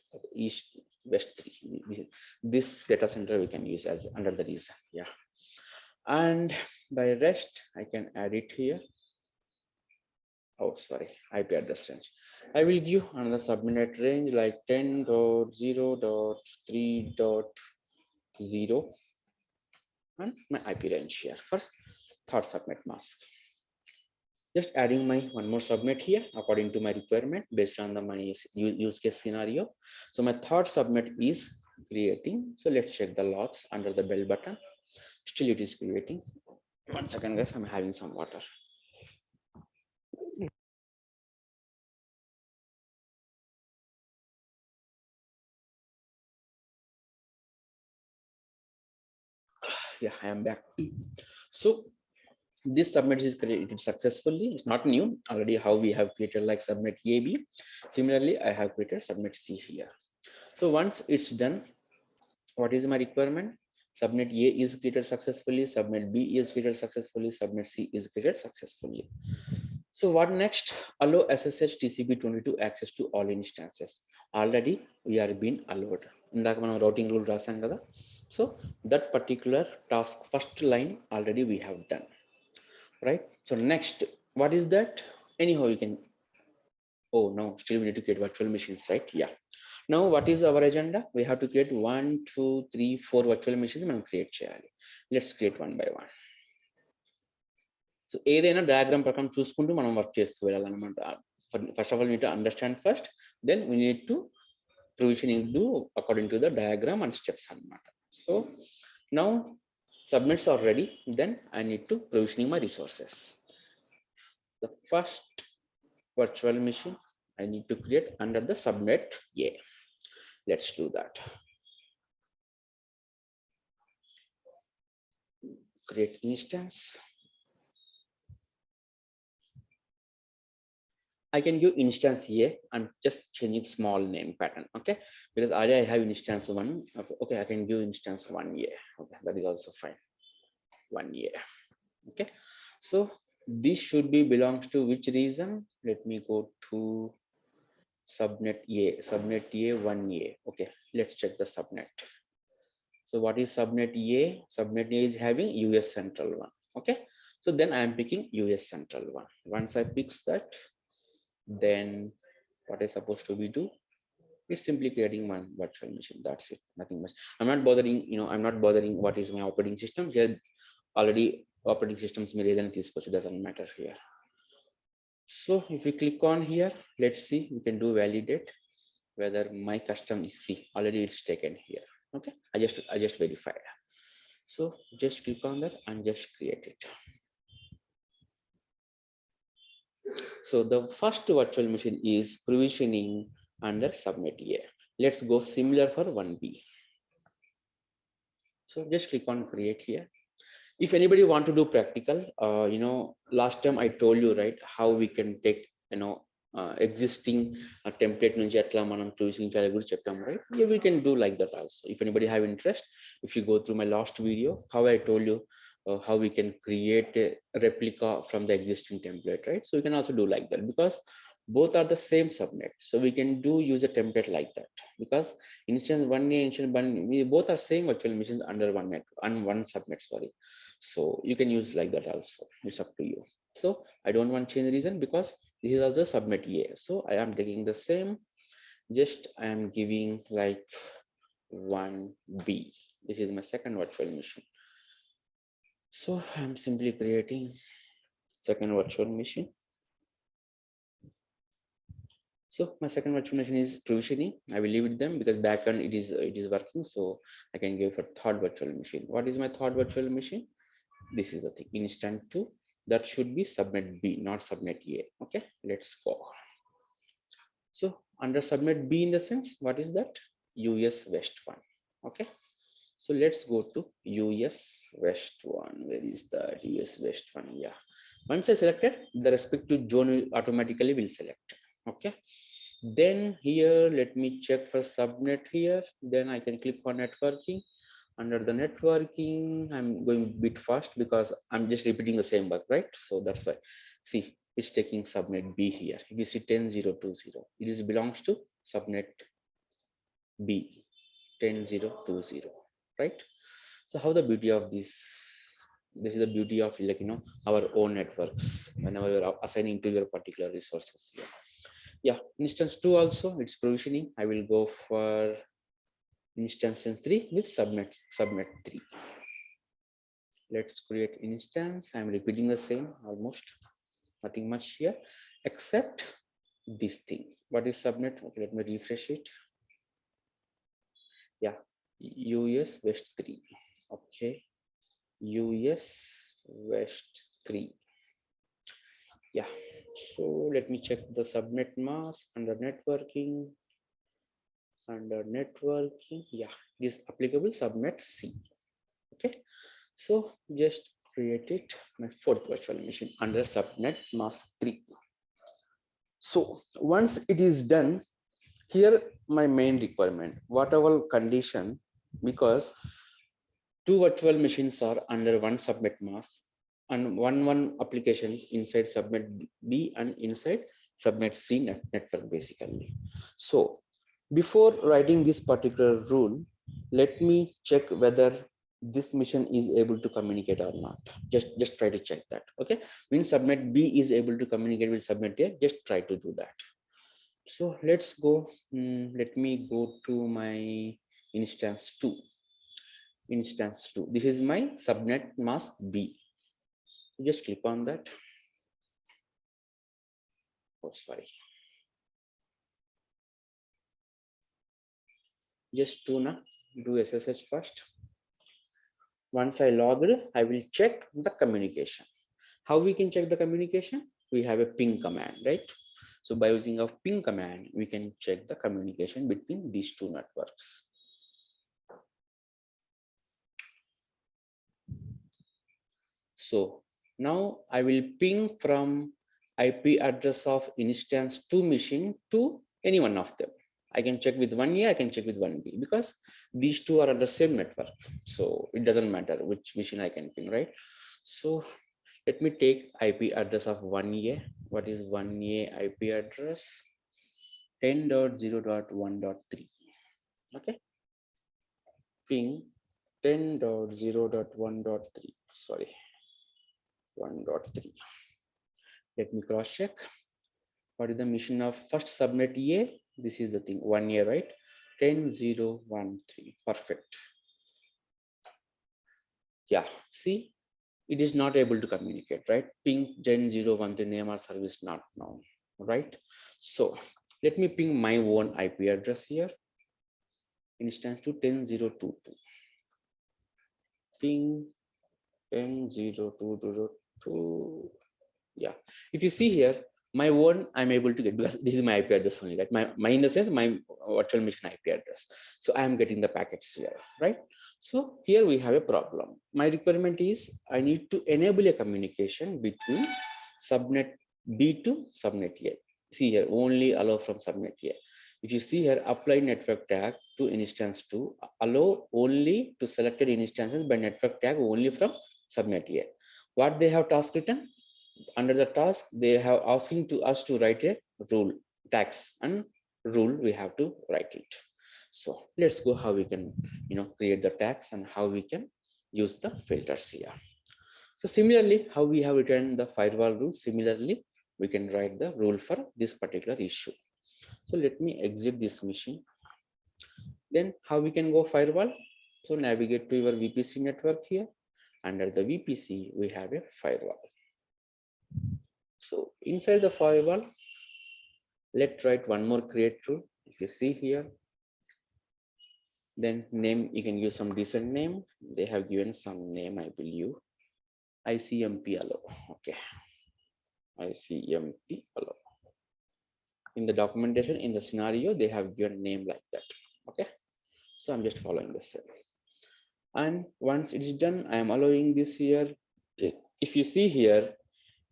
East West 3. This data center we can use as under the reason. Yeah, and by rest I can add it here. Oh sorry, IP address range. I will give another subnet range like 10.0.3.0 and my IP range here for third subnet mask. Just adding my one more subnet here according to my requirement based on my use case scenario. So my third subnet is creating. So let's check the logs under the bell button. Still it is creating. 1 second guys, I'm having some water. Yeah, I am back. So this subnet is created successfully. It's not new, already how we have created like subnet AB. Similarly, I have created subnet C here. So once it's done, what is my requirement? Subnet A is created successfully, subnet B is created successfully, subnet C is created successfully. So what next? Allow SSH TCP/22 access to all instances. Already we are being allowed. ఇందాక మనం routing rule రాసాం కదా. So that particular task, first line already we have done, right? So next, what is that? Anyhow, you can, oh no, still we need to create virtual machines, right? Yeah, Now, what is our agenda? We have to create 1, 2, 3, 4 virtual machines. మనం create చేయాలి. Let's create one by one. So, ఏదైనా diagram ప్రకారం చూసుకుంటూ మనం work చేస్తూ వెళ్ళాలన్నమాట. First of all, we need to understand first. Then we need to provisioning do according to the diagram and steps అన్నమాట. So, now subnets are ready. Then I need to provisioning my resources. The first virtual machine I need to create under the subnet A. Let's do that. Create instance. I can give instance A and just changing small name pattern. Okay, because already I have instance 1. Okay, I can give instance 1A. Okay, that is also fine. 1A. Okay, so this should be belongs to which region? Let me go to subnet A. Subnet A 1A. Okay, let's check the subnet. So what is subnet A? Subnet A is having US central 1. Okay, so then I am picking US central 1. Once I pick that, then what is supposed to be do? It's simply creating one virtual machine. That's it, nothing much. I'm not bothering, I'm not bothering what is my operating system here. Already operating systems may doesn't matter here. So if we click on here, let's see, we can do validate whether my custom is C. Already it's taken here. Okay, I just verified. So just click on that and just create it. So the first virtual machine is provisioning under subnet A. Let's go similar for 1B. So just click on create here. If anybody want to do practical, last time I told you, right, how we can take, existing template nunchi atla manam provisioning cheyali kuda cheppam, right? Yeah, we can do like that also. If anybody have interest, if you go through my last video, how I told you how we can create a replica from the existing template, right? So we can also do like that, because both are the same subnet. So we can do use a template like that, because instance 1A, instance 1, we both are same virtual machines under one net and one subnet, sorry. So you can use like that also, it's up to you. So I don't want to change the reason, because this is also subnet A. So I am taking the same, just I am giving like 1B. This is my second virtual machine. So I'm simply creating second virtual machine. So my second virtual machine is provisioning. I will leave it them because backend it is working. So I can give for third virtual machine. What is my third virtual machine? This is the thing, instant 2. That should be subnet B, not subnet A. Okay, let's go. So under subnet B, in the sense, what is that? US West 1. Okay, so let's go to US West 1. Where is that? US West 1. Yeah, once I selected, the respective zone will automatically will select. Okay, then here let me check for subnet here. Then I can click on networking. Under the networking, I'm going a bit fast because I'm just repeating the same work, right? So that's why. See, it's taking subnet B here. If you see 10020, it is belongs to subnet B 10020, right? So how the beauty of this? This is the beauty of, like, our own networks whenever you're assigning to your particular resources here. Yeah, instance 2 also it's provisioning. I will go for instance 3 with subnet 3. Let's create instance. I'm repeating the same, almost nothing much here except this thing. What is subnet? Okay, let me refresh it. Yeah, US West 3. Okay, US West 3. Yeah, so let me check the subnet mask under networking. Under networking, yeah, it is applicable subnet C. Okay, so just create it, my fourth virtual machine under subnet mask 3. So once it is done, here my main requirement, whatever condition, because two virtual machines are under one subnet mask and one applications inside subnet B and inside subnet C network basically. So before writing this particular rule, let me check whether this machine is able to communicate or not. Just try to check that. Okay, when subnet B is able to communicate with subnet A, just try to do that. So let's go. Let me go to my instance 2. Instance 2. This is my subnet mask B. Just click on that. Oh, sorry. Just do SSH first. Once I logged, I will check the communication. How we can check the communication? We have a ping command, right? So by using a ping command, we can check the communication between these two networks. So now I will ping from IP address of instance 2 machine to any one of them. I can check with 1A, I can check with 1B because these two are on the same network. So it doesn't matter which machine I can ping, right? So let me take IP address of 1A. What is 1A IP address? 10.0.1.3. Okay. Ping 10.0.1.3. Sorry, 1.3. Let me cross check. What is the mission of first subnet A? This is the thing, 1A, right? 10.0.1.3. Perfect. Yeah, see, it is not able to communicate, right? Ping 10.0.1.3 name or service not known, right? So let me ping my own IP address here. Instance to 10.0.2.2. Ping 10.0.2.2. Yeah, if you see here, my own I'm able to get because this is my IP address only, right? My in the sense my virtual machine IP address. So I am getting the packets here, right? So here we have a problem. My requirement is I need to enable a communication between subnet B to subnet A. See here, only allow from subnet A. If you see here, apply network tag to instance 2, allow only to selected instances by network tag only from subnet A. What they have task written? Under the task, they have asking to us to write a rule, tax and rule we have to write it. So let's go how we can create the tags and how we can use the filters here. So similarly, how we have written the firewall rule, similarly we can write the rule for this particular issue. So let me exit this machine. Then how we can go firewall? So navigate to your VPC network here. Under the VPC we have a firewall. So inside the firewall, let's write one more create rule. If you see here, then name, you can use some decent name. They have given some name, I believe. ICMP allow. Okay. ICMP allow. In the documentation, in the scenario, they have given name like that. Okay. So I'm just following the same. And once it's done, I am allowing this here. If you see here,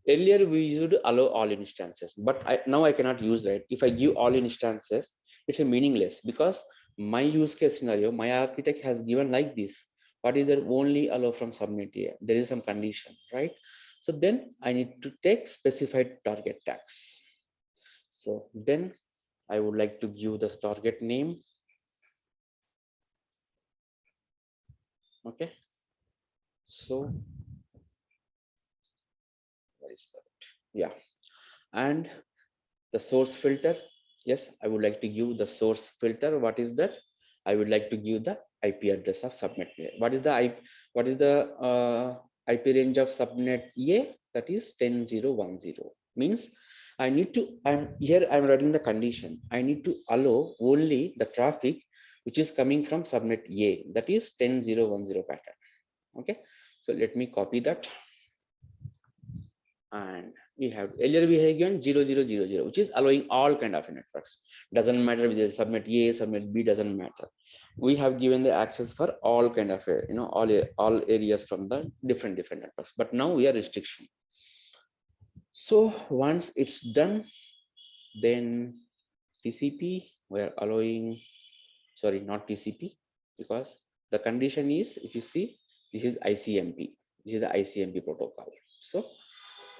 earlier we used to allow all instances, but now I cannot use that. If I give all instances, it's a meaningless because my use case scenario, my architect has given like this. What is that? Only allow from subnet here. There is some condition, right? So then I need to take specified target tags. So then I would like to give the target name. Okay. So what is that? Yeah. And the source filter. Yes, I would like to give the source filter. What is that? I would like to give the IP address of subnet A. What is the IP? What is the IP range of subnet A? That is 10.0.1.0. Means I need to. I'm writing the condition. I need to allow only the traffic which is coming from subnet A. That is 10.0.1.0 pattern. Okay. So let me copy that. And we have earlier we have given 0000, which is allowing all kind of networks. Doesn't matter with the subnet A, subnet B, doesn't matter. We have given the access for all kind of all areas from the different networks. But now we are restriction. So once it's done, then TCP we are allowing. Sorry, not TCP, because the condition is, if you see, this is ICMP. This is the ICMP protocol. So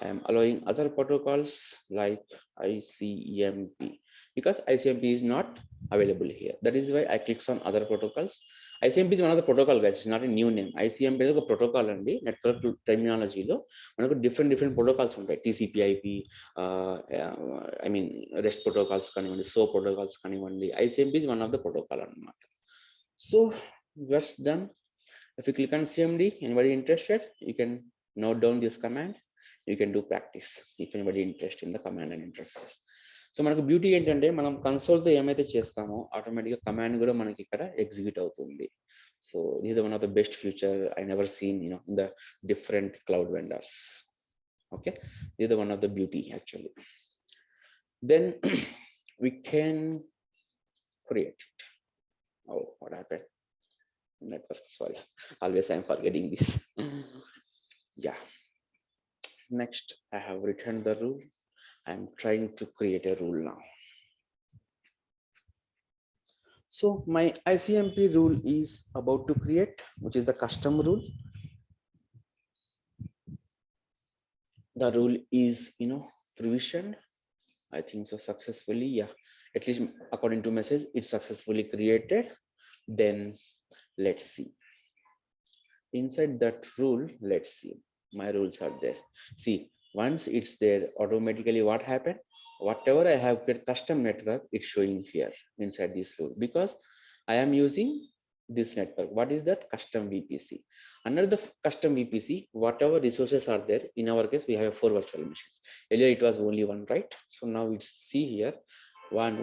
I am allowing other protocols like ICMP because ICMP is not available here. That is why I click on other protocols ICMP is one of the protocol, guys. It's not a new name. ICMP is a protocol and the network terminology lo manaku different protocols ఉంటాయి. TCP IP, I mean REST protocols kanivandi, SOAP protocols kanivandi. ICMP is one of the protocol annamata. So that's done. If you click on CMD, anybody interested, you can note down this command. You can do practice if anybody interested in the command and interface. So మనకు beauty ఏంటంటే మనం కన్సోల్తో ఏమైతే చేస్తామో ఆటోమేటిక్గా command కూడా మనకి ఇక్కడ execute అవుతుంది. సో ఇది one of the best future I never seen in the different cloud vendors. Okay, ఇది one of the beauty actually. Then we can create it. Oh, what happened? Network, sorry, always I'm forgetting this. Yeah, next I have written the rule. I'm trying to create a rule now. So my ICMP rule is about to create, which is the custom rule. The rule is, provisioned, I think so successfully. Yeah, at least according to message, it's successfully created. Then let's see. Inside that rule, let's see. My rules are there. See, once it's there, automatically what happened? Whatever I have created custom network, it's showing here inside this rule because I am using this network. What is that? Custom VPC. Under the custom VPC, whatever resources are there, in our case, we have 4 virtual machines. Earlier it was only 1, right? So now it's see here,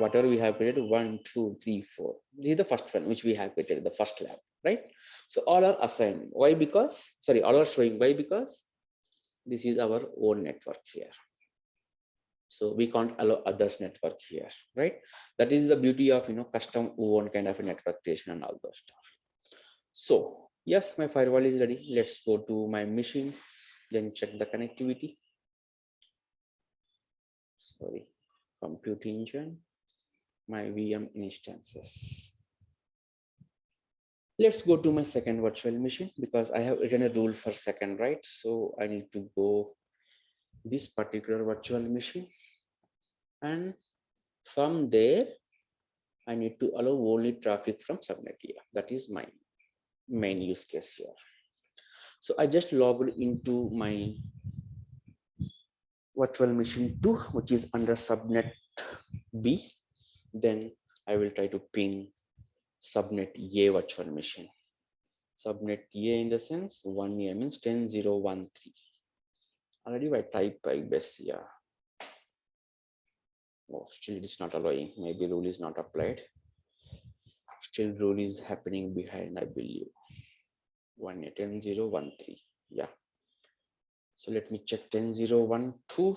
whatever we have created, 1, 2, 3, 4. This is the first one which we have created, the first lab, right? So all are assigned. Why? Because, sorry, all are showing. Why? Because this is our own network here. So we can't allow others network here, right? That is the beauty of, custom own kind of a network creation and all those stuff. So yes, my firewall is ready. Let's go to my machine, then check the connectivity. Sorry, compute engine, my VM instances. Let's go to my second virtual machine because I have written a rule for second, right? So I need to go this particular virtual machine, and from there I need to allow only traffic from subnet here. That is my main use case here. So I just logged into my virtual machine 2, which is under subnet B. Then I will try to ping subnet A virtual machine. Subnet A in the sense 1A means 10.0.1.3. Already I type by best, yeah. Oh, still it is not allowing. Maybe rule is not applied. Still rule is happening behind, I believe. 1A 10.0.1.3. Yeah. So let me check 10.0.1.2.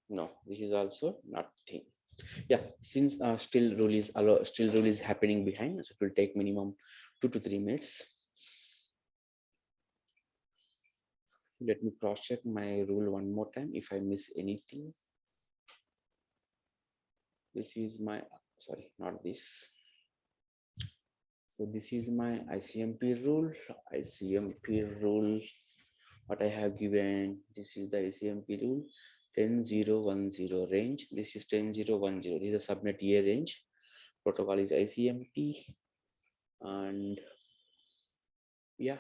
No, this is also nothing. Yeah, since still rule is happening behind, so it will take minimum 2 to 3 minutes. Let me cross check my rule one more time if I miss anything. This is my, sorry, not this. So this is my ICMP rule. What I have given, this is the ICMP rule 10.0.1.0 range. This is 10.0.1.0. This is the subnet A range. Protocol is ICMP. And yeah,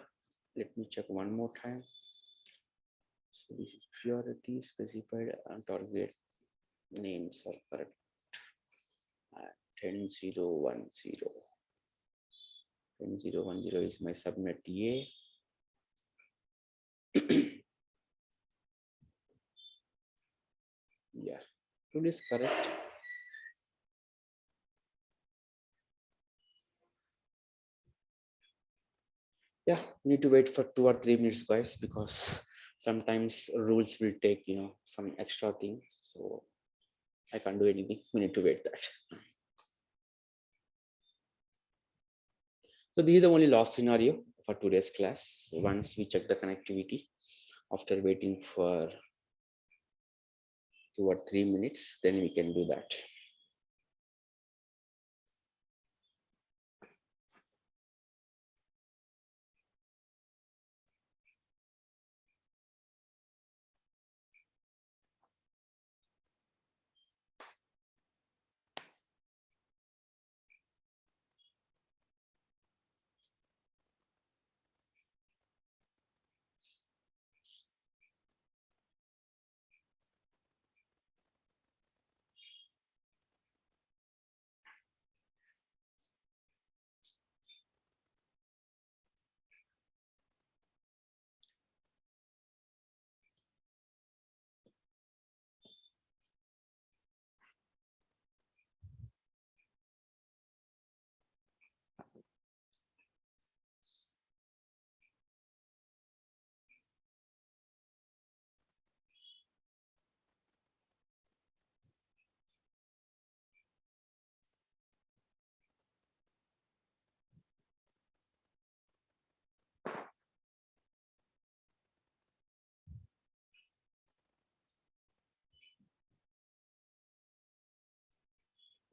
let me check one more time. So this is priority specified and target names are correct. 10.0.1.0. 10.0.1.0 is my subnet A. Yeah, rule is correct. Yeah, we need to wait for 2 or 3 minutes, guys, because sometimes rules will take, some extra thing. So I can't do anything. We need to wait that. So this is the only last scenario for today's class. Once we check the connectivity, after waiting for 2 or 3 minutes, then we can do that.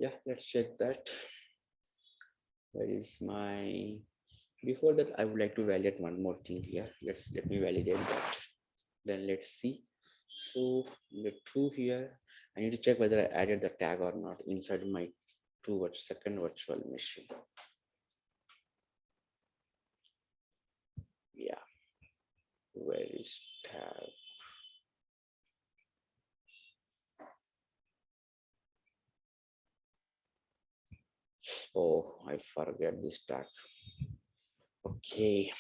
Yeah, let's check that. Where is my, before that, I would like to validate one more thing here. Let me validate that. Then let's see. So the true here, I need to check whether I added the tag or not inside my second virtual machine. Yeah, where is tag? Oh, I forget this tag. Okay,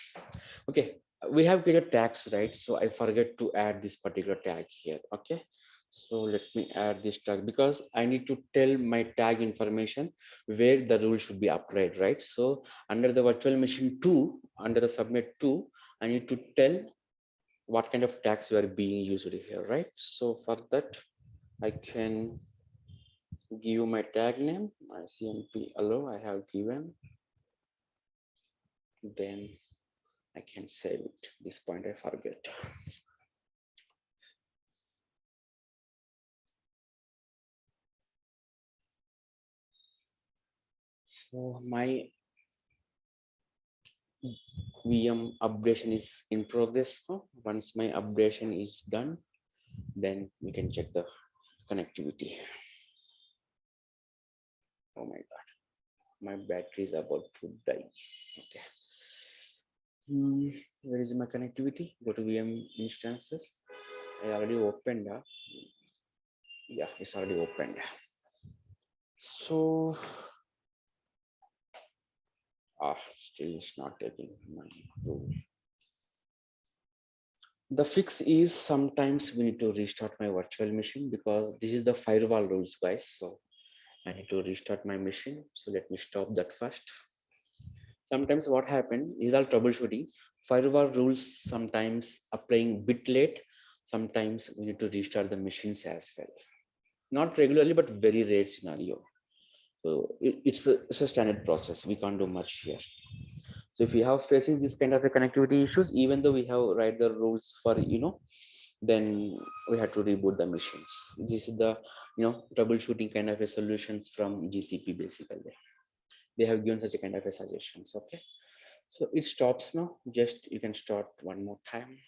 okay. We have created tags, right? So I forget to add this particular tag here. Okay, so let me add this tag because I need to tell my tag information where the rule should be applied, right? So under the virtual machine 2, under the subnet 2, I need to tell what kind of tags were being used here, right? So for that, I can give my tag name, ICMP allow, I have given, then I can save it. This point I forget. So my VM updation is in progress now. Once my updation is done, then we can check the connectivity. Oh my God, my battery is about to die. Okay. Where is my connectivity? Go to VM instances. I already opened up. Yeah, it's already opened. So, still it's not taking my rule. The fix is sometimes we need to restart my virtual machine because this is the firewall rules, guys. So I need to restart my machine. So let me stop that first. Sometimes what happened is all troubleshooting. Firewall rules sometimes applying bit late. Sometimes we need to restart the machines as well. Not regularly, but very rare scenario. So it's a standard process. We can't do much here. So if we have facing this kind of a connectivity issues, even though we have write the rules for, then we have to reboot the machines. This is the, troubleshooting kind of a solutions from GCP basically. They have given such a kind of a suggestions. Okay. So it stops now. Just you can start one more time.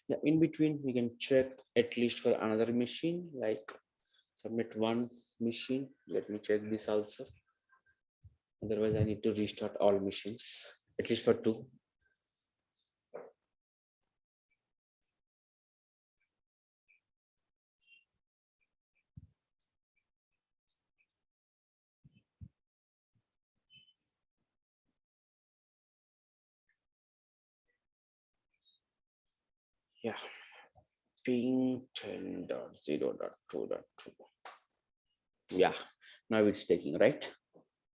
Yeah, in between we can check at least for another machine like submit one machine. Let me check this also. Otherwise, I need to restart all machines, at least for two. Yeah, ping 10.0.2.2. Yeah, now it's taking, right?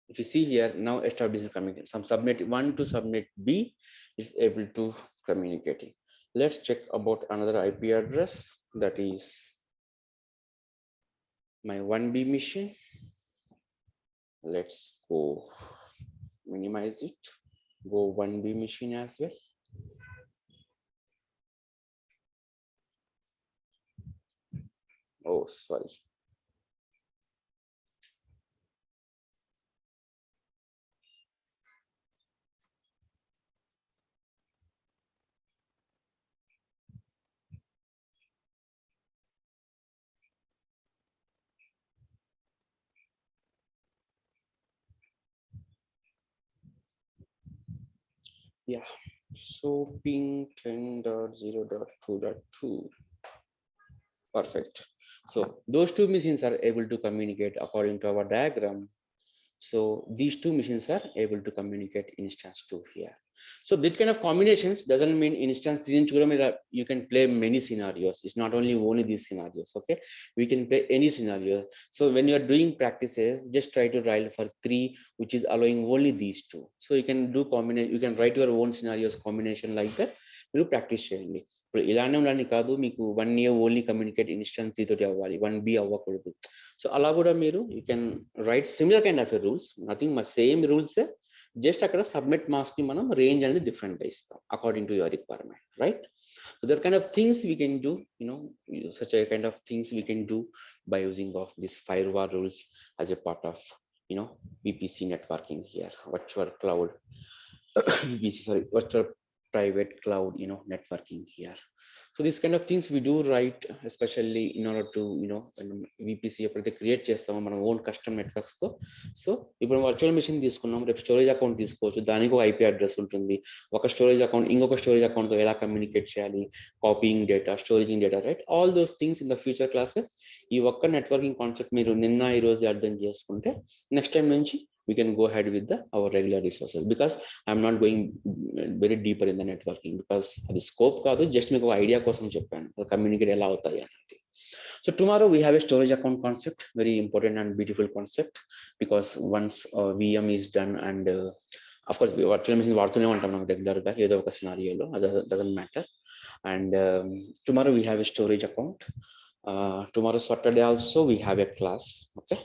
If you see here, now established is coming. Some subnet 1 to subnet B is able to communicating. Let's check about another IP address, that is my 1B machine. Let's go minimize it. Go 1B machine as well. Oh, sorry. Yeah, so ping 10.0.2.2. Perfect. So those two machines are able to communicate according to our diagram. So these two machines are able to communicate instance 2 here. So that kind of combinations doesn't mean instance 3 నుంచి కూడా you can play many scenarios. It's not only these scenarios. Okay, we can play any scenario. So when you are doing practices, just try to write for 3 which is allowing only these two. So you can do combination, you can write your own scenarios combination like that. మీరు practice చేయండి. ఇప్పుడు ఇలానే ఉండాలని కాదు, మీకు 1 year only communicate instance 3 తోటి అవ్వాలి, 1B అవ్వకూడదు. సో అలా కూడా మీరు you can write similar kind of rules, nothing much same rules, just అక్కడ సబ్నెట్ మాస్క్ ని మనం రేంజ్ అనేది డిఫరెంట్ గా ఇస్తాం according to your requirement, right? So that kind of things we can do, such a kind of things we can do by using of this firewall rules as a part of, VPC networking here, virtual cloud, virtual private cloud, networking here. So these kind of things we do write, especially in order to, VPC ఎప్పుడైతే create చేస్తామో మన own custom networks తో. So ఇప్పుడు virtual machine తీసుకున్నాం, రేపు storage account తీసుకోవచ్చు, దానికి ఒక IP అడ్రస్ ఉంటుంది. ఒక స్టోరేజ్ అకౌంట్ ఇంకొక స్టోరేజ్ అకౌంట్ తో ఎలా కమ్యూనికేట్ చేయాలి, copying data, storaging data, right? All those things in the future classes. ఈ ఒక్క నెట్వర్కింగ్ కాన్సెప్ట్ మీరు నిన్న ఈ రోజు అర్థం చేసుకుంటే నెక్స్ట్ టైం నుంచి we can go ahead with our regular resources, because I'm not going very deeper in the networking, because the scope kaadu, just meeku idea kosam cheppanu communicate ela avutayi anadi. So tomorrow we have a storage account concept, very important and beautiful concept, because once VM is done, and of course virtual machines vaartune untam nam regular ga edo oka scenario lo, doesn't matter. And tomorrow we have a storage account. Tomorrow Saturday also we have a class. Okay,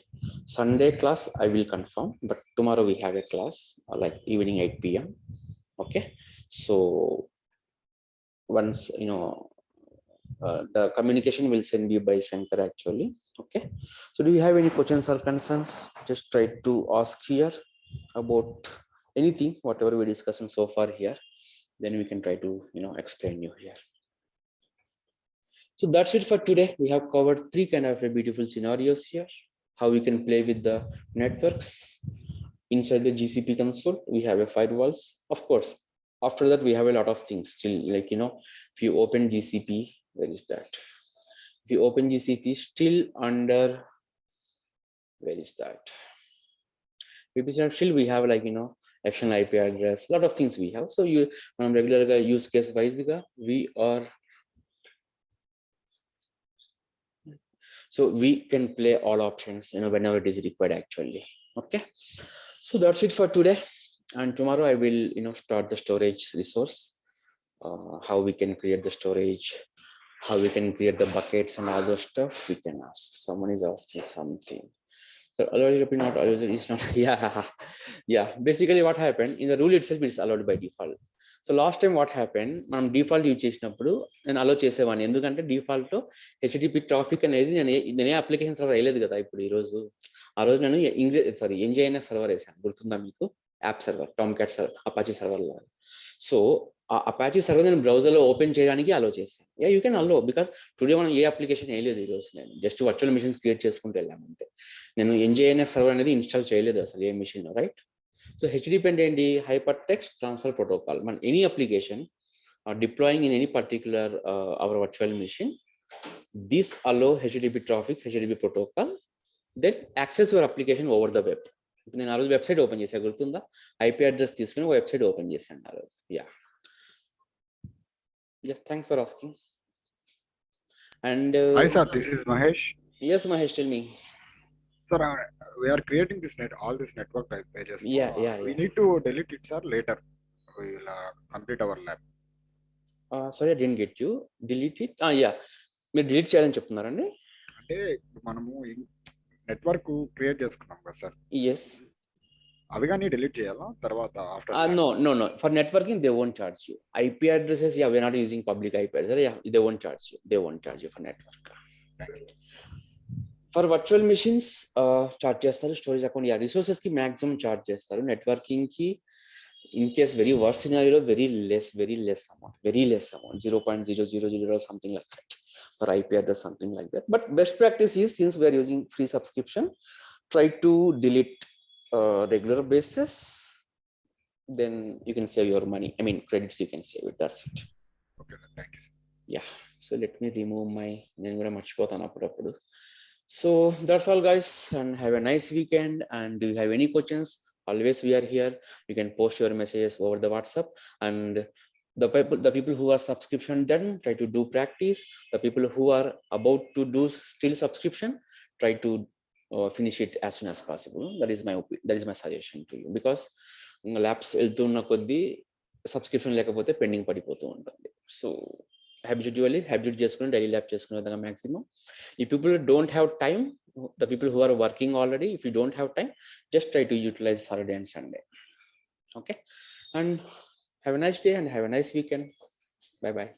Sunday class I will confirm, but tomorrow we have a class like evening 8 p.m. Okay, so once the communication will send you by Shankar actually. Okay, so do you have any questions or concerns? Just try to ask here about anything whatever we discussed so far here, then we can try to explain you here. So that's it for today. We have covered 3 kind of beautiful scenarios here, how we can play with the networks inside the GCP console. We have a firewalls, of course. After that we have a lot of things still, like if you open GCP, where is that? If you open GCP, still under, where is that? Still we have like external IP address, lot of things we have. So you regular use case wise we are, so we can play all options whenever it is required actually. Okay, so that's it for today, and tomorrow I will start the storage resource, how we can create the storage, how we can create the buckets and all those stuff. We can ask, someone is asking something. So allowed not allowed is not yeah, basically what happened in the rule itself is allowed by default. So last time what happen, మనం default use చేసినప్పుడు నేను అలో చేసేవాడిని, ఎందుకంటే default లో HTTP traffic అనేది నేనే application server వేయలేదు కదా. ఇప్పుడు ఈ రోజు ఆ రోజు నేను NGINS సర్వర్ వేసాను, గుర్తుందా మీకు? App server, Tomcat server, Apache server లాగా. సో ఆ అపాచీ సర్వర్ నేను బ్రౌజర్ లో ఓపెన్ చేయడానికి అలో చేస్తాను. You can allow, because today మనం ఏ అప్లికేషన్ వేయలేదు ఈ రోజు, నేను జస్ట్ వర్చువల్ మిషన్స్ క్రియేట్ చేసుకుంటూ వెళ్ళాము అంతే. నేను NGINS సర్వర్ అనేది ఇన్స్టాల్ చేయలేదు అసలు ఏ మిషన్ లో, right? So HTTP and hypertext transfer protocol. Man, any application deploying in any particular our virtual machine, this allow HTTP traffic, HTTP protocol, then access your application over the web. నేను ఆ రోజు website open చేశాను, గుర్తుందా? IP address తీసుకుని website open చేశాను ఆ రోజు. Yeah, thanks for asking. And hi sir, this is Mahesh. Yes Mahesh, tell me. Sir, we are creating this all this network type pages. We need to delete it, sir. Later we will complete our lab. Sorry, I didn't get you. Delete it? Yeah, మీరు delete చేయాలని చెప్తున్నారండి? అంటే మనము network create చేసుకున్నాం కదా sir. Yes. అవి కానీ delete చేయాలా తర్వాత after? No. For networking they won't charge you. IP addresses, yeah, we're not using public IP address. Yeah, they won't charge you. They won't charge you for network. For virtual machines charge చేస్తారు, storage account resources కి maximum charge చేస్తారు. Networking కి in case very worst సినారియోలో very less amount 0.0000 something like that for IP address, something like that. But best practice is, since we are using free subscription, try to delete regular basis, then you can save your money. I mean credits, you can save it. That's it. Okay, thank you. Yeah, so let me remove my, నేను కూడా మర్చిపోతాను అప్పుడప్పుడు. So that's all, guys, and have a nice weekend. And do you have any questions? Always we are here. You can post your messages over the WhatsApp. And the people who are subscription done, try to do practice. The people who are about to do still subscription, try to finish it as soon as possible. That is my suggestion to you, because labs వెళ్తున్న కొద్దీ subscription లేకపోతే pending పడిపోతూ ఉంటుంది. So habitual చేసుకుని daily lab చేసుకునే విధంగా maximum. If people don't have time, the people who are working already, if you don't have time, just try to utilize Saturday and Sunday. Okay, and have a nice day and have a nice weekend. Bye bye.